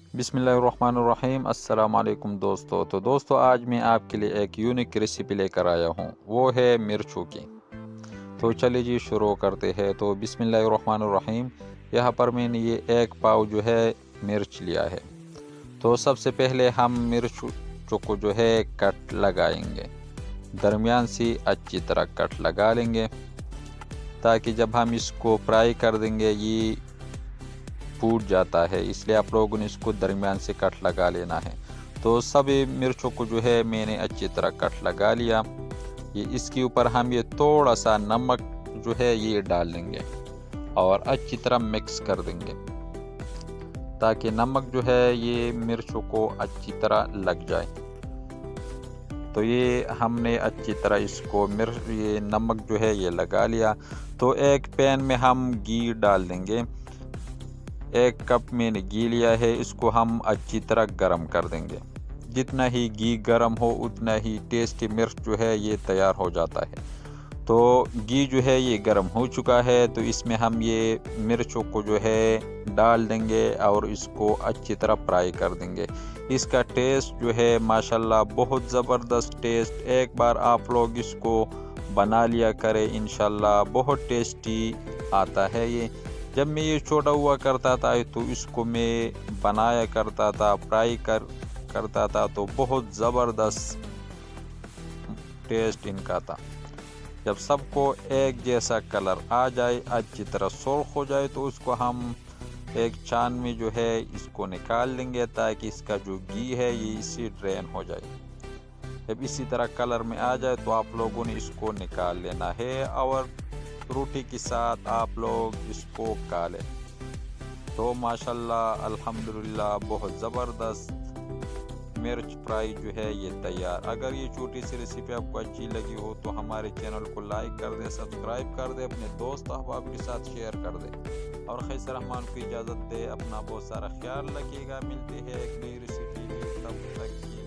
बिस्मिल्लाहिर्रहमानिर्रहीम। अस्सलाम वालेकुम दोस्तों। दोस्तों आज मैं आपके लिए एक यूनिक रेसिपी लेकर आया हूँ, वो है मिर्चों की। तो चलिए जी शुरू करते हैं। तो बिस्मिल्लाहिर्रहमानिर्रहीम। यहाँ पर मैंने ये एक पाव जो है मिर्च लिया है। तो सबसे पहले हम मिर्चों को जो है कट लगाएंगे, दरमियान से अच्छी तरह कट लगा लेंगे, ताकि जब हम इसको फ्राई कर देंगे ये फूट जाता है, इसलिए आप लोगों ने इसको दरमियान से कट लगा लेना है। तो सभी मिर्चों को जो है मैंने अच्छी तरह कट लगा लिया। ये इसके ऊपर हम ये थोड़ा सा नमक जो है ये डाल देंगे और अच्छी तरह मिक्स कर देंगे, ताकि नमक जो है ये मिर्चों को अच्छी तरह लग जाए। तो ये हमने अच्छी तरह इसको ये नमक जो है ये लगा लिया। तो एक पैन में हम घी डाल देंगे। 1 कप मैंने घी लिया है, इसको हम अच्छी तरह गरम कर देंगे। जितना ही घी गरम हो उतना ही टेस्टी मिर्च जो है ये तैयार हो जाता है। तो घी जो है ये गरम हो चुका है, तो इसमें हम ये मिर्चों को जो है डाल देंगे और इसको अच्छी तरह फ्राई कर देंगे। इसका टेस्ट जो है माशाल्लाह बहुत ज़बरदस्त टेस्ट। एक बार आप लोग इसको बना लिया करें, इंशाल्लाह बहुत टेस्टी आता है ये। जब मैं ये छोटा हुआ करता था तो इसको मैं बनाया करता था, फ्राई करता था, तो बहुत ज़बरदस्त टेस्ट इनका था। जब सबको एक जैसा कलर आ जाए, अच्छी तरह सुर्ख हो जाए, तो उसको हम एक छान में जो है इसको निकाल लेंगे, ताकि इसका जो घी है ये इसी ड्रेन हो जाए। जब इसी तरह कलर में आ जाए तो आप लोगों ने इसको निकाल लेना है और रोटी के साथ आप लोग इसको खा लें। तो माशाल्लाह अल्हम्दुलिल्लाह बहुत ज़बरदस्त मिर्च फ्राई जो है ये तैयार। अगर ये छोटी सी रेसिपी आपको अच्छी लगी हो तो हमारे चैनल को लाइक कर दे, सब्सक्राइब कर दे, अपने दोस्त अहबाब के साथ शेयर कर दे और खैसर रहमान को इजाज़त दे। अपना बहुत सारा ख्याल रखिएगा। मिलते हैं एक नई रेसिपी में, तब तक